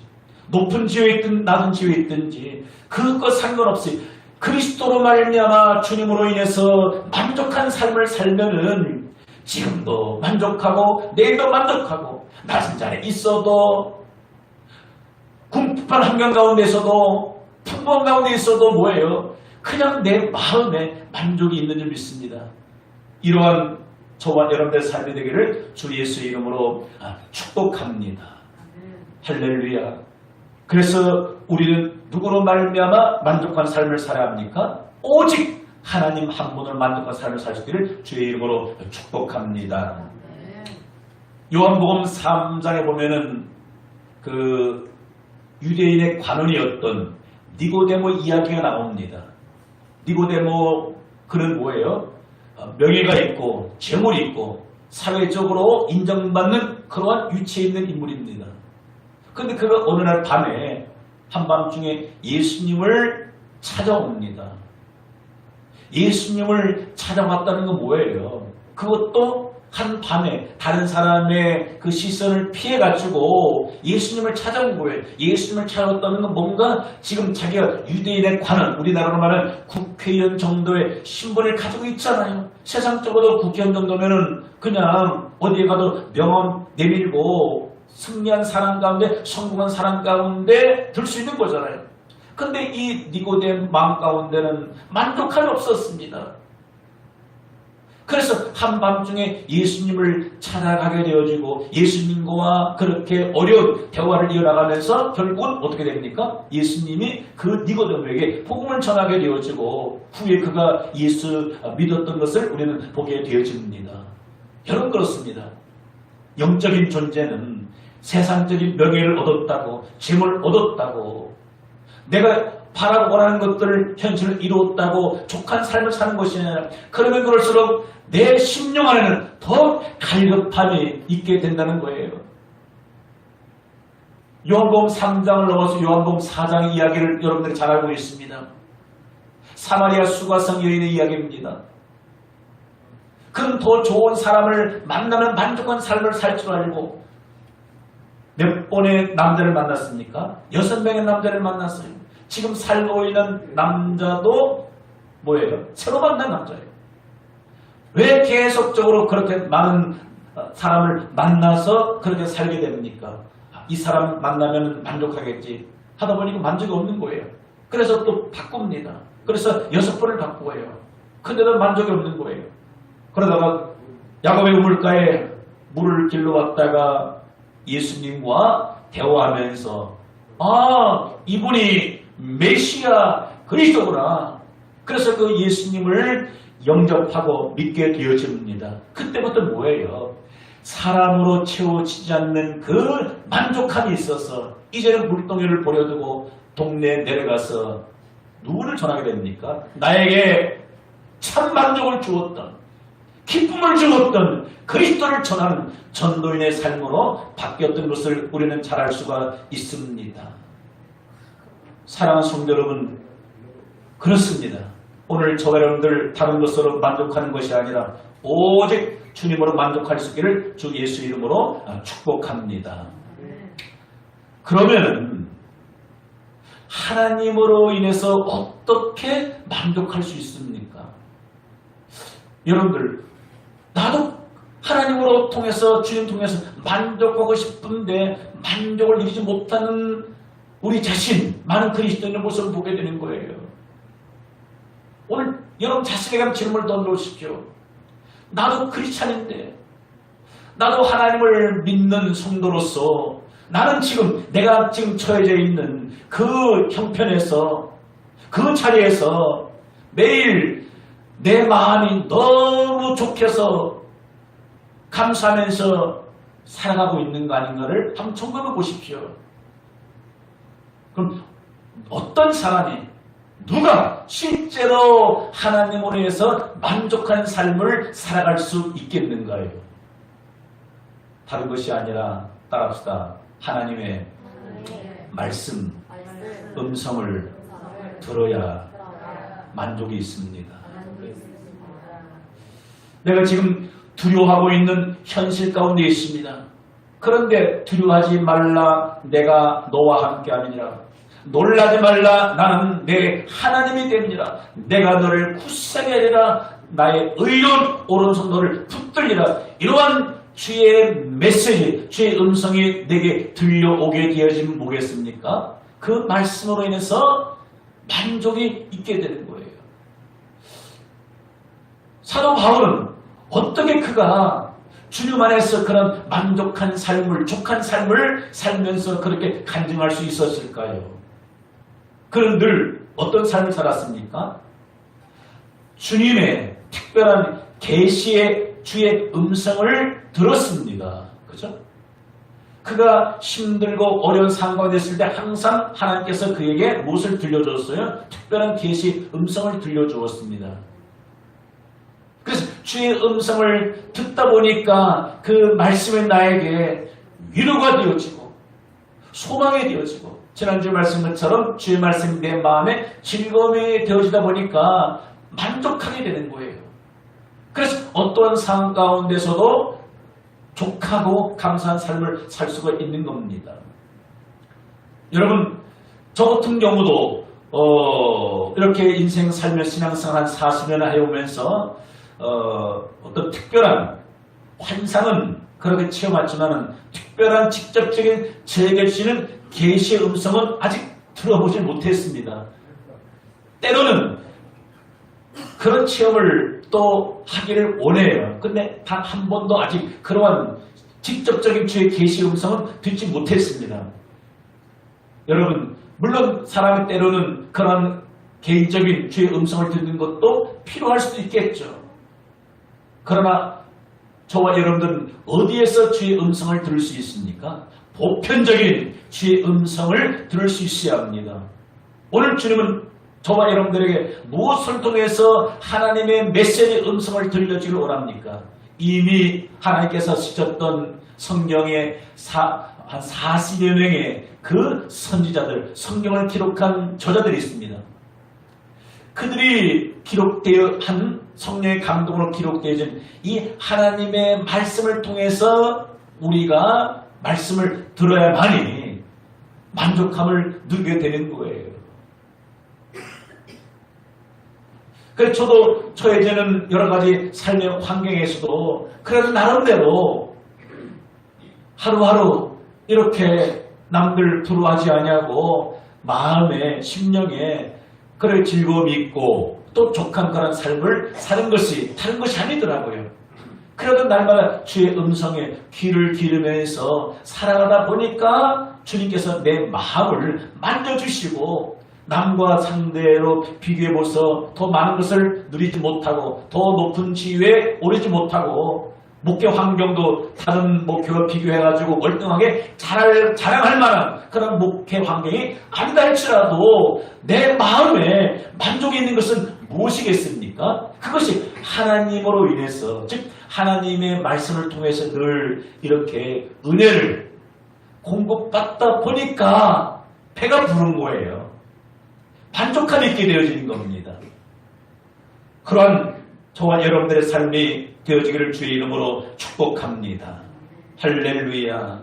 높은 지위에 있든 낮은 지위에 있든지 그것과 상관없이 그리스도로 말미암아 주님으로 인해서 만족한 삶을 살면은 지금도 만족하고 내일도 만족하고 낮은 자리에 있어도 궁핍한 환경 가운데서도 풍부한 가운데 있어도 뭐예요? 그냥 내 마음에 만족이 있는 줄 믿습니다. 이러한 저와 여러분들의 삶이 되기를 주 예수의 이름으로 축복합니다. 할렐루야. 그래서 우리는 누구로 말미암아 만족한 삶을 살아야 합니까? 오직 하나님 한 분을 만족한 삶을 살 수 있기를 주의 이름으로 축복합니다. 요한복음 3장에 보면은 그 유대인의 관원이었던 니고데모 이야기가 나옵니다. 니고데모 그는 뭐예요? 명예가 있고 재물이 있고 사회적으로 인정받는 그러한 위치에 있는 인물입니다. 그런데 그가 어느 날 밤에 한밤중에 예수님을 찾아옵니다. 예수님을 찾아왔다는 건 뭐예요? 그것도 한밤에 다른 사람의 그 시선을 피해가지고 예수님을 찾아온 거예요. 예수님을 찾아왔다는 건 뭔가 지금 자기가 유대인의 관원, 우리나라로 말하는 국회의원 정도의 신분을 가지고 있잖아요. 세상적으로 국회의원 정도면은 그냥 어디에 가도 명함 내밀고 승리한 사람 가운데, 성공한 사람 가운데 들 수 있는 거잖아요. 근데 이 니고데모 마음 가운데는 만족함이 없었습니다. 그래서 한밤중에 예수님을 찾아가게 되어지고 예수님과 그렇게 어려운 대화를 이어나가면서 결국은 어떻게 됩니까? 예수님이 그 니고데모에게 복음을 전하게 되어지고 후에 그가 예수 믿었던 것을 우리는 보게 되어집니다. 여러분 그렇습니다. 영적인 존재는 세상적인 명예를 얻었다고 재물을 얻었다고 내가 바라고 원하는 것들을 현실을 이루었다고 족한 삶을 사는 것이 아니라 그러면 그럴수록 내 심령 안에는 더 갈급함이 있게 된다는 거예요. 요한복음 3장을 넘어서 요한복음 4장의 이야기를 여러분들이 잘 알고 있습니다. 사마리아 수가성 여인의 이야기입니다. 그는 더 좋은 사람을 만나면 만족한 삶을 살 줄 알고 몇 번의 남자를 만났습니까? 6명의 남자를 만났어요. 지금 살고 있는 남자도 뭐예요? 새로 만난 남자예요. 왜 계속적으로 그렇게 많은 사람을 만나서 그렇게 살게 됩니까? 이 사람 만나면 만족하겠지 하다 보니까 만족이 없는 거예요. 그래서 또 바꿉니다. 그래서 6번을 바꾸어요. 근데도 만족이 없는 거예요. 그러다가 야곱의 우물가에 물을 길러 왔다가 예수님과 대화하면서 이분이 메시아 그리스도구나. 그래서 그 예수님을 영접하고 믿게 되어집니다. 그때부터 뭐예요? 사람으로 채워지지 않는 그 만족함이 있어서 이제는 물동이를 버려두고 동네에 내려가서 누구를 전하게 됩니까? 나에게 참 만족을 주었던, 기쁨을 주었던 그리스도를 전하는 전도인의 삶으로 바뀌었던 것을 우리는 잘 알 수가 있습니다. 사랑하는 성도 여러분, 그렇습니다. 오늘 저와 여러분들 다른 것으로 만족하는 것이 아니라 오직 주님으로 만족할 수 있기를 주 예수 이름으로 축복합니다. 그러면 하나님으로 인해서 어떻게 만족할 수 있습니까? 여러분들, 나도 하나님으로 통해서, 주님 통해서 만족하고 싶은데 만족을 이루지 못하는 우리 자신, 많은 그리스도인의 모습을 보게 되는 거예요. 오늘 여러분 자신에게 한번 질문을 던져보십시오. 나도 크리스찬인데, 나도 하나님을 믿는 성도로서 나는 지금 내가 지금 처해져 있는 그 형편에서, 그 자리에서 매일 내 마음이 너무 좋게서 감사하면서 살아가고 있는 거 아닌가를 한번 점검해 보십시오. 그럼 어떤 사람이, 누가 실제로 하나님으로 해서 만족하는 삶을 살아갈 수 있겠는가요? 다른 것이 아니라 따라합시다. 하나님의 말씀, 음성을 들어야 만족이 있습니다. 내가 지금 두려워하고 있는 현실 가운데 있습니다. 그런데 두려워하지 말라, 내가 너와 함께 함이니라. 놀라지 말라, 나는 내 하나님이 됨이니라. 내가 너를 굳세게 하리라. 나의 의로운 오른손 너를 붙들리라. 이러한 주의 메시지, 주의 음성이 내게 들려오게 되어지면 뭐겠습니까? 그 말씀으로 인해서 만족이 있게 되는 거예요. 사도 바울은 어떻게 그가 주님 안에서 그런 만족한 삶을, 족한 삶을 살면서 그렇게 간증할 수 있었을까요? 그는 늘 어떤 삶을 살았습니까? 주님의 특별한 계시의 주의 음성을 들었습니다. 그죠? 그가 힘들고 어려운 상황이 됐을 때 항상 하나님께서 그에게 무엇을 들려주었어요? 특별한 계시 음성을 들려주었습니다. 그래서 주의 음성을 듣다 보니까 그 말씀이 나에게 위로가 되어지고 소망이 되어지고, 지난주 말씀처럼 주의 말씀이 내 마음에 즐거움이 되어지다 보니까 만족하게 되는 거예요. 그래서 어떠한 상황 가운데서도 족하고 감사한 삶을 살 수가 있는 겁니다. 여러분, 저 같은 경우도 이렇게 인생 살며 신앙생활 한 40년을 해오면서 어떤 특별한 환상은 그렇게 체험했지만 특별한 직접적인 저에게 주시는 계시의 음성은 아직 들어보지 못했습니다. 때로는 그런 체험을 또 하기를 원해요. 근데 단 한 번도 아직 그러한 직접적인 주의 계시 음성은 듣지 못했습니다. 여러분, 물론 사람이 때로는 그런 개인적인 주의 음성을 듣는 것도 필요할 수도 있겠죠. 그러나 저와 여러분들은 어디에서 주의 음성을 들을 수 있습니까? 보편적인 주의 음성을 들을 수 있어야 합니다. 오늘 주님은 저와 여러분들에게 무엇을 통해서 하나님의 메시지 음성을 들려주길 원합니까? 이미 하나님께서 쓰셨던 성경의 한 40여 명의 그 선지자들, 성경을 기록한 저자들이 있습니다. 그들이 기록되어 한 성령의 감동으로 기록되어진 이 하나님의 말씀을 통해서 우리가 말씀을 들어야만이 만족함을 누리게 되는 거예요. 그래서 저도 처해지는 여러 가지 삶의 환경에서도 그래도 나름대로 하루하루 이렇게 남들 두려워하지 아니하고 마음에 심령에 그런 즐거움이 있고 또 족한 그런 삶을 사는 것이 다른 것이 아니더라고요. 그래도 날마다 주의 음성에 귀를 기르면서 살아가다 보니까 주님께서 내 마음을 만져주시고 남과 상대로 비교해보서 더 많은 것을 누리지 못하고 더 높은 지위에 오르지 못하고 목회 환경도 다른 목회와 비교해가지고 월등하게 자랑할 만한 그런 목회 환경이 아니다 할지라도 내 마음에 만족이 있는 것은 무엇이겠습니까? 그것이 하나님으로 인해서, 즉 하나님의 말씀을 통해서 늘 이렇게 은혜를 공급받다 보니까 배가 부른 거예요. 만족함이 있게 되어지는 겁니다. 그러한 저와 여러분들의 삶이 되어지기를 주의 이름으로 축복합니다. 할렐루야.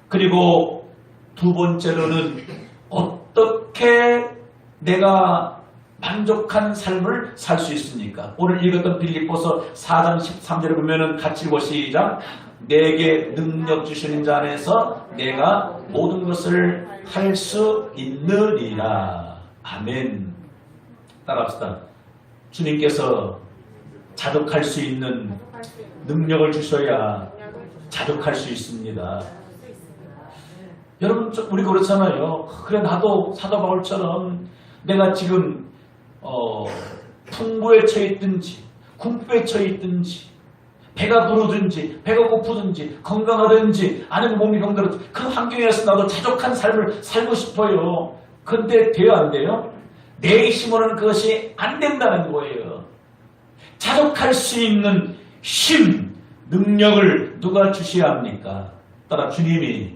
그리고 두 번째로는 어떻게 내가 만족한 삶을 살 수 있습니까? 오늘 읽었던 빌립보서 4장 13절에 보면은 같이 읽어 시작. 내게 능력 주시는 자 안에서 내가 모든 것을 할 수 있느니라. 아멘. 따라합시다. 주님께서 자족할 수 있는 능력을 주셔야 자족할 수 있습니다. 여러분, 우리가 그렇잖아요. 그래, 나도 사도 바울처럼 내가 지금 풍부에 처해 있든지 궁핍에 처해 있든지 배가 부르든지 배가 고프든지 건강하든지 아니면 몸이 병들든지 그 환경에서 나도 자족한 삶을 살고 싶어요. 근데 돼요, 안 돼요? 내 힘으로는 그것이 안 된다는 거예요. 자족할 수 있는 힘, 능력을 누가 주셔야 합니까? 따라 주님이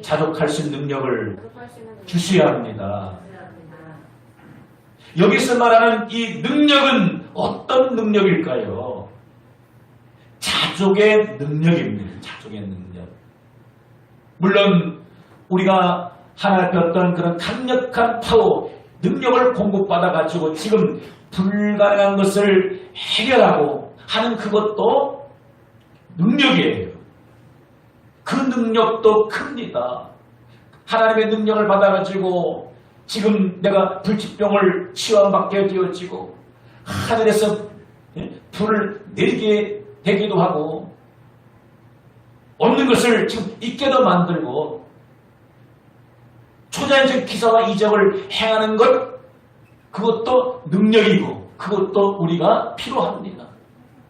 자족할 수 있는 능력을 주셔야 합니다. 여기서 말하는 이 능력은 어떤 능력일까요? 자족의 능력입니다. 자족의 능력. 물론 우리가 하나님 앞에 어떤 그런 강력한 파워, 능력을 공급받아가지고 지금 불가능한 것을 해결하고 하는 그것도 능력이에요. 그 능력도 큽니다. 하나님의 능력을 받아가지고 지금 내가 불치병을 치유받게 되어지고 하늘에서 불을 내리게 되기도 하고 없는 것을 지금 있게도 만들고 초자연적 기사와 이적을 행하는 것, 그것도 능력이고 그것도 우리가 필요합니다.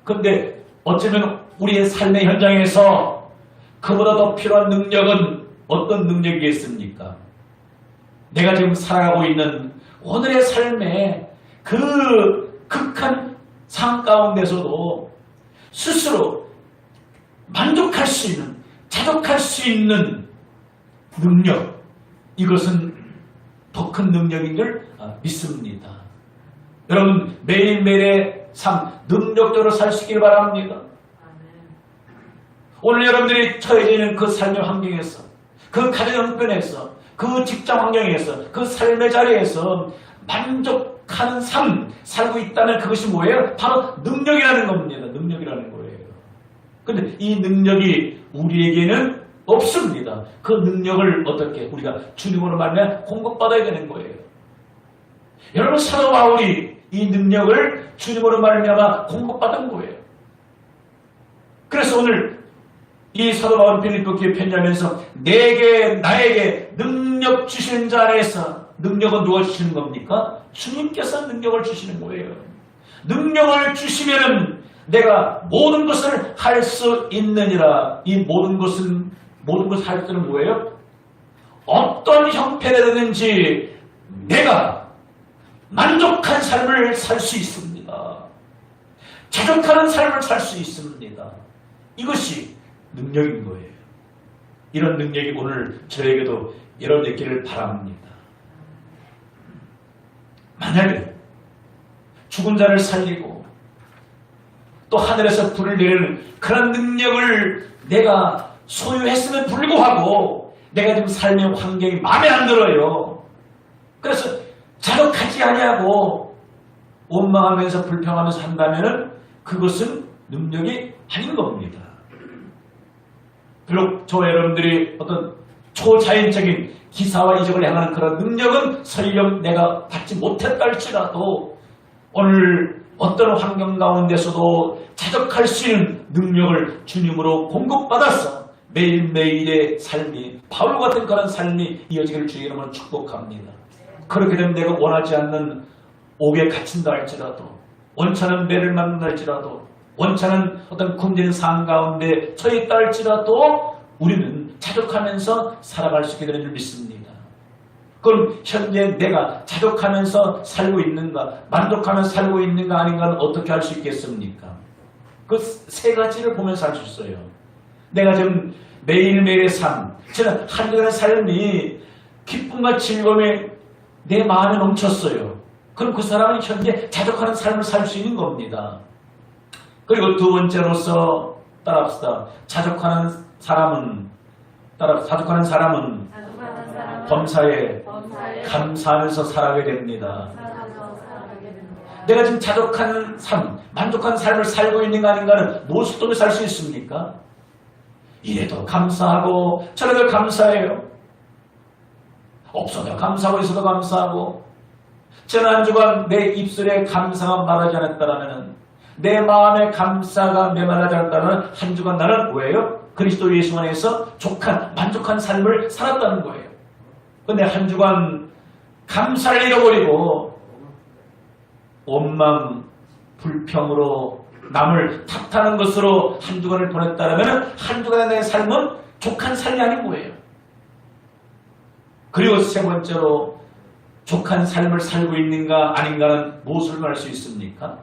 그런데 어쩌면 우리의 삶의 현장에서 그보다 더 필요한 능력은 어떤 능력이겠습니까? 내가 지금 살아가고 있는 오늘의 삶의 그 극한 삶 가운데서도 스스로 만족할 수 있는, 자족할 수 있는 능력, 이것은 더 큰 능력인 줄 믿습니다. 여러분, 매일매일의 삶 능력적으로 살 수 있길 바랍니다. 오늘 여러분들이 처해져 있는 그 삶의 환경에서, 그 가정 형편에서, 그 직장 환경에서, 그 삶의 자리에서 만족하는 삶 살고 있다면 그것이 뭐예요? 바로 능력이라는 겁니다. 능력이라는 거예요. 그런데 이 능력이 우리에게는 없습니다. 그 능력을 어떻게 우리가 주님으로 말미암아 공급받아야 되는 거예요. 여러분, 사도 바울이 이 능력을 주님으로 말미암아 공급받은 거예요. 그래서 오늘 이 사도 바울 빌립보교회 편지하면서 나에게 능력 주시는 자 안에서, 능력은 누가 주시는 겁니까? 주님께서 능력을 주시는 거예요. 능력을 주시면은 내가 모든 것을 할 수 있느니라. 이 모든 것을 할 때는 뭐예요? 어떤 형편이든지 내가 만족한 삶을 살 수 있습니다. 자족하는 삶을 살 수 있습니다. 이것이 능력인 거예요. 이런 능력이 오늘 저에게도 여러분 있기를 바랍니다. 만약에 죽은 자를 살리고 또 하늘에서 불을 내리는 그런 능력을 내가 소유했음에 불구하고 내가 지금 삶의 환경이 마음에 안 들어요. 그래서 자족하지 아니하고 원망하면서 불평하면서 한다면 그것은 능력이 아닌 겁니다. 비록 저와 여러분들이 어떤 초자연적인 기사와 이적을 행하는 그런 능력은 설령 내가 받지 못했다 할지라도 오늘 어떤 환경 가운데서도 자족할 수 있는 능력을 주님으로 공급받아서 매일매일의 삶이 바울 같은 그런 삶이 이어지기를 주의 이름으로 축복합니다. 그렇게 되면 내가 원하지 않는 옥에 갇힌다 할지라도 원치 않은 매를 맞는다 할지라도 원찮은 어떤 굶주린 삶 가운데 처해 있다 할지라도 우리는 자족하면서 살아갈 수 있게 되는 줄 믿습니다. 그럼 현재 내가 자족하면서 살고 있는가, 만족하면서 살고 있는가 아닌가는 어떻게 알 수 있겠습니까? 그 세 가지를 보면서 알 수 있어요. 내가 지금 매일매일의 삶, 저는 한 주간의 삶이 기쁨과 즐거움에 내 마음에 넘쳤어요. 그럼 그 사람은 현재 자족하는 삶을 살 수 있는 겁니다. 그리고 두 번째로서 따라합시다. 자족하는 사람은 범사에 감사하면서 살아가게 됩니다. 내가 지금 자족한 삶, 만족한 삶을 살고 있는가 아닌가는 무엇을 통해 살 수 있습니까? 이래도 감사하고 저래도 감사해요. 없어도 감사하고 있어도 감사하고, 지난 한 주간 내 입술에 감사가 말하지 않았다라면, 내 마음에 감사가 메말라지 않았다면 한 주간 나는 왜요? 그리스도 예수 안에서 족한 만족한 삶을 살았다는 거예요. 근데 한 주간 감사를 잃어버리고 원망, 불평으로 남을 탓하는 것으로 한 주간을 보냈다면 한 주간의 내 삶은 족한 삶이 아닌 거예요. 그리고 세 번째로 족한 삶을 살고 있는가 아닌가는 무엇을 알 수 있습니까?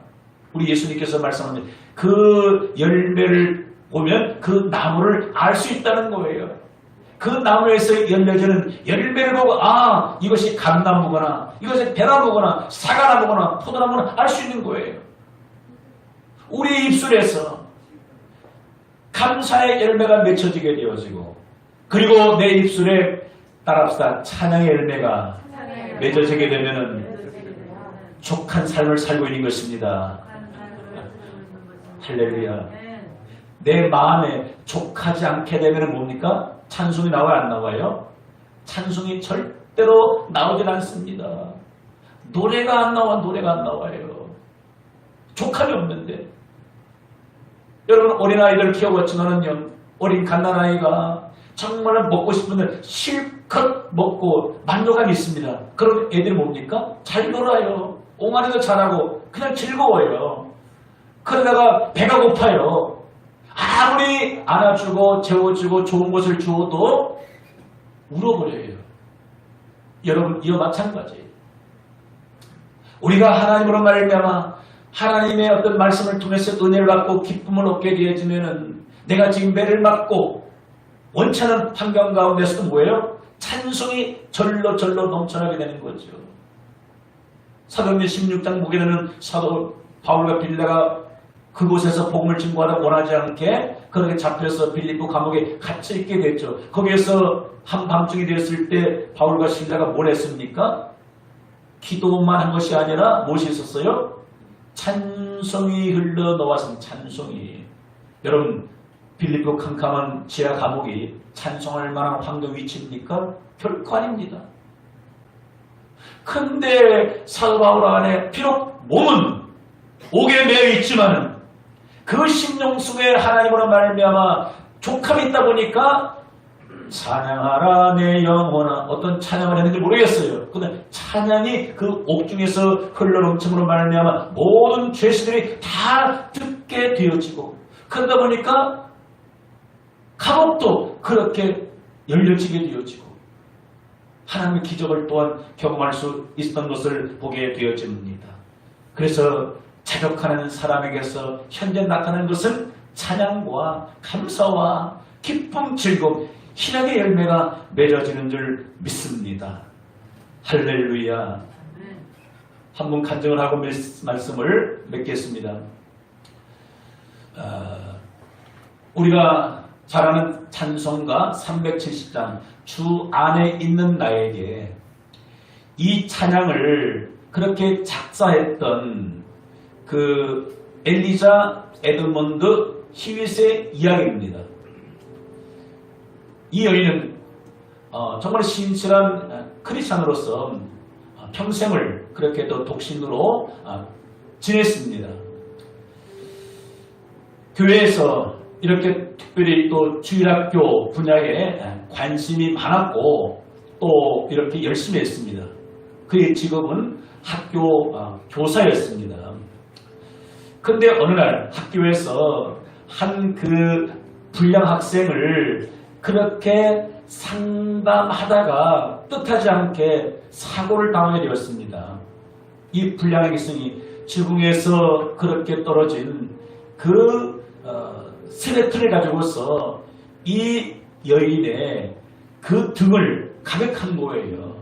우리 예수님께서 말씀하신 그 열매를 보면 그 나무를 알 수 있다는 거예요. 그 나무에서 열려지는 열매를 보고 이것이 감나무거나 이것이 배나무거나 사과나무거나 포도나무거나 알 수 있는 거예요. 우리 입술에서 감사의 열매가 맺혀지게 되어지고, 그리고 내 입술에 따라합시다. 찬양의 열매가 맺어지게 되면은 족한 삶을 살고 있는 것입니다. 할렐루야. 내 마음에 족하지 않게 되면 뭡니까? 찬송이 나와요, 안 나와요? 찬송이 절대로 나오질 않습니다. 노래가 안 나와요. 족함이 없는데. 여러분, 어린아이들 키워봤지만은요, 어린 갓난아이가 정말 먹고 싶은데 실컷 먹고 만족감이 있습니다. 그럼 애들이 뭡니까? 잘 놀아요. 옹알이도 잘하고 그냥 즐거워요. 그러다가 배가 고파요. 아무리 안아주고 재워주고 좋은 것을 주어도 울어버려요. 여러분, 이와 마찬가지예요. 우리가 하나님으로 말미암아 하나님의 어떤 말씀을 통해서 은혜를 받고 기쁨을 얻게 되어지면은 내가 지금 매를 맞고 원찮은 환경 가운데서도 뭐예요? 찬송이 절로 넘쳐나게 되는 거죠. 사도행전 16장 보게 되는 사도 바울과 빌라가 그곳에서 복음을 증거하다 원하지 않게 그렇게 잡혀서 빌립보 감옥에 갇혀 있게 됐죠. 거기에서 한밤중이 되었을 때 바울과 실라가 뭘 했습니까? 기도만 한 것이 아니라 무엇이 있었어요? 찬송이 흘러나와서 찬송이. 여러분, 빌립보 캄캄한 지하 감옥이 찬송할 만한 환경 위치입니까? 결코 아닙니다. 근데 사도 바울 안에 비록 몸은 옥에 매여 있지만은 그 심령 속에 하나님으로 말미암아 족함이 있다 보니까 찬양하라 내 영혼아, 어떤 찬양을 했는지 모르겠어요. 근데 찬양이 그 옥중에서 흘러넘침으로 말미암아 모든 죄수들이 다 듣게 되어지고, 그러다 보니까 감옥도 그렇게 열려지게 되어지고 하나님의 기적을 또한 경험할 수 있었던 것을 보게 되어집니다. 그래서 자족하는 사람에게서 현재 나타나는 것은 찬양과 감사와 기쁨, 즐거움, 희락의 열매가 맺어지는 줄 믿습니다. 할렐루야. 한번 간증을 하고 말씀을 맺겠습니다. 우리가 잘 아는 찬송가 370장 주 안에 있는 나에게, 이 찬양을 그렇게 작사했던 그 엘리자 에드먼드 히윗의 이야기입니다. 이 여인은 정말 신실한 크리스찬으로서 평생을 그렇게 또 독신으로 지냈습니다. 교회에서 이렇게 특별히 또 주일학교 분야에 관심이 많았고 또 이렇게 열심히 했습니다. 그의 직업은 학교 교사였습니다. 근데 어느 날 학교에서 한 그 불량 학생을 그렇게 상담하다가 뜻하지 않게 사고를 당하게 되었습니다. 이 불량의 기성이 지붕에서 그렇게 떨어진 그 스레트를 가지고서 이 여인의 그 등을 가격한 거예요.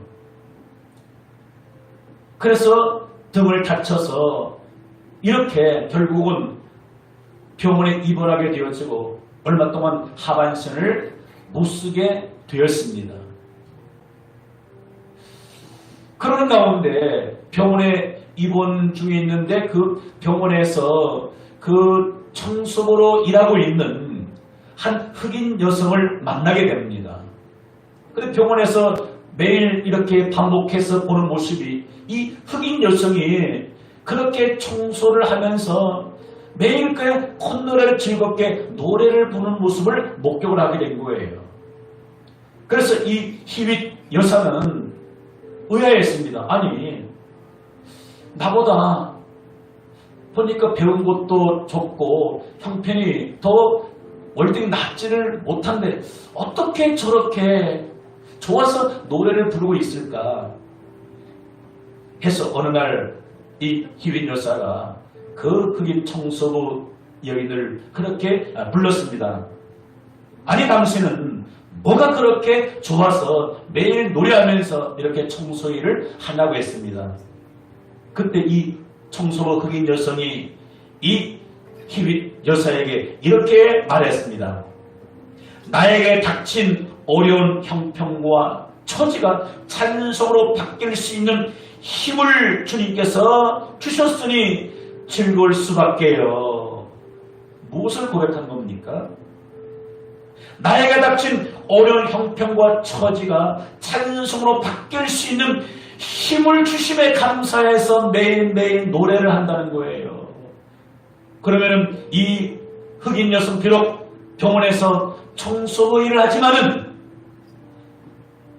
그래서 등을 다쳐서 이렇게 결국은 병원에 입원하게 되어지고 얼마 동안 하반신을 못 쓰게 되었습니다. 그러는 가운데 병원에 입원 중에 있는데 그 병원에서 그 청소부로 일하고 있는 한 흑인 여성을 만나게 됩니다. 근데 병원에서 매일 이렇게 반복해서 보는 모습이 이 흑인 여성이 그렇게 청소를 하면서 매일 그 콧노래를 즐겁게 노래를 부르는 모습을 목격을 하게 된 거예요. 그래서 이 히윗 여사는 의아했습니다. 아니, 나보다 보니까 배운 것도 적고 형편이 더 월등히 낫지를 못한데 어떻게 저렇게 좋아서 노래를 부르고 있을까 해서 어느 날 이 히윗 여사가 그 흑인 청소부 여인을 그렇게 불렀습니다. 아니, 당신은 뭐가 그렇게 좋아서 매일 노래하면서 이렇게 청소 일을 하냐고 했습니다. 그때 이 청소부 흑인 여성이 이 히윗 여사에게 이렇게 말했습니다. 나에게 닥친 어려운 형편과 처지가 찬송으로 바뀔 수 있는 힘을 주님께서 주셨으니 즐거울 수밖에요. 무엇을 고백한 겁니까? 나에게 닥친 어려운 형편과 처지가 찬송으로 바뀔 수 있는 힘을 주심에 감사해서 매일매일 노래를 한다는 거예요. 그러면은 이 흑인 여성 비록 병원에서 청소부 일을 하지만은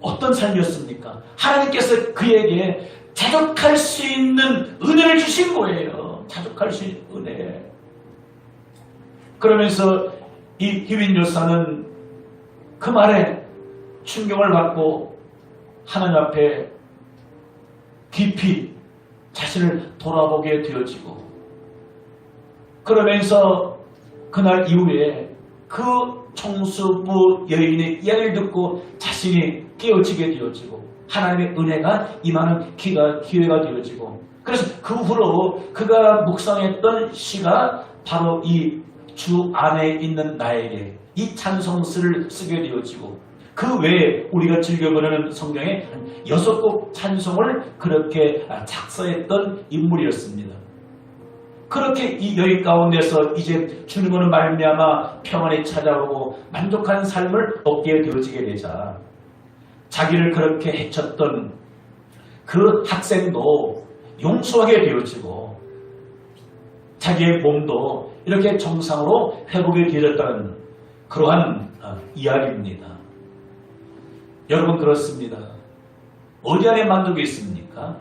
어떤 삶이었습니까? 하나님께서 그에게 자족할 수 있는 은혜를 주신 거예요. 자족할 수 있는 은혜. 그러면서 이 히윗 여사는 그 말에 충격을 받고 하나님 앞에 깊이 자신을 돌아보게 되어지고, 그러면서 그날 이후에 그 청소부 여인의 이야기를 듣고 자신이 깨어지게 되어지고 하나님의 은혜가 임하는 기회가 되어지고, 그래서 그 후로 그가 묵상했던 시가 바로 이 주 안에 있는 나에게 이 찬송스를 쓰게 되어지고, 그 외에 우리가 즐겨 부르는 성경에 6곡 찬송을 그렇게 작사했던 인물이었습니다. 그렇게 이 여인 가운데서 이제 주님으로 말미암아 평안이 찾아오고 만족한 삶을 얻게 되어지게 되자, 자기를 그렇게 해쳤던 그 학생도 용서하게 되어지고 자기의 몸도 이렇게 정상으로 회복이 되어졌다는 그러한 이야기입니다. 여러분, 그렇습니다. 어디 안에 만족이 있습니까?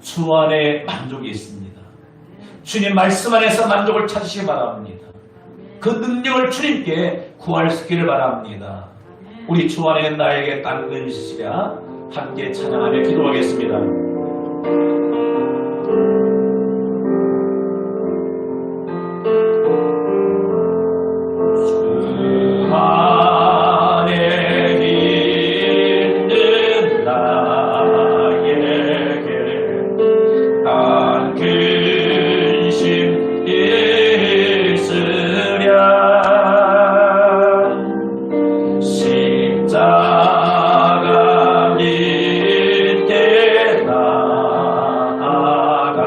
주 안에 만족이 있습니다. 주님 말씀 안에서 만족을 찾으시기 바랍니다. 그 능력을 주님께 구할 수 있기를 바랍니다. 우리 주 안에 나에게 땅 은시랴 함께 찬양하며 기도하겠습니다. 십자가 밑에 나아가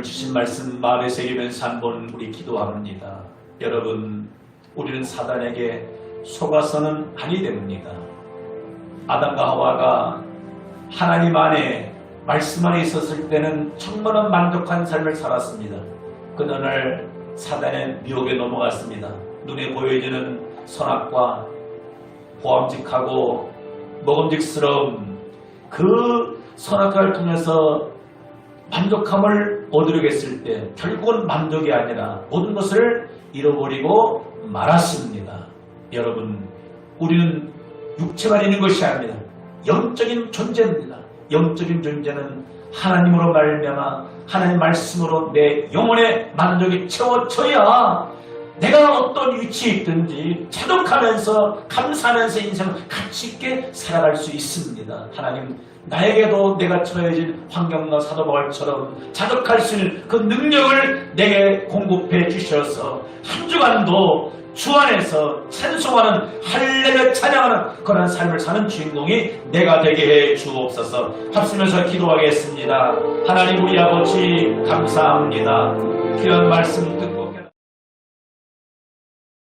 주신 말씀 마음에 새기면서 한번 우리 기도합니다. 여러분, 우리는 사단에게 속아서는 아니 됩니다. 아담과 하와가 하나님 안에 말씀 안에 있었을 때는 정말 만족한 삶을 살았습니다. 그날 사단의 미혹에 넘어갔습니다. 눈에 보여지는 선악과 보암직하고 먹음직스러운 그 선악과를 통해서 만족함을 얻으려고 했을 때 결국은 만족이 아니라 모든 것을 잃어버리고 말았습니다. 여러분, 우리는 육체가 있는 것이 아닙니다. 영적인 존재입니다. 영적인 존재는 하나님으로 말미암아 하나님 말씀으로 내 영혼의 만족이 채워져야 내가 어떤 위치에 있든지 자족하면서 감사하면서 인생을 가치 있게 살아갈 수 있습니다. 하나님, 나에게도 내가 처해진 환경과 사도 바울처럼 자족할 수 있는 그 능력을 내게 공급해 주셔서 한 주간도 주 안에서 찬송하는 할렐루야 찬양하는 그런 삶을 사는 주인공이 내가 되게 해 주옵소서. 합심해서 기도하겠습니다. 하나님 우리 아버지 감사합니다. 귀한 말씀 듣고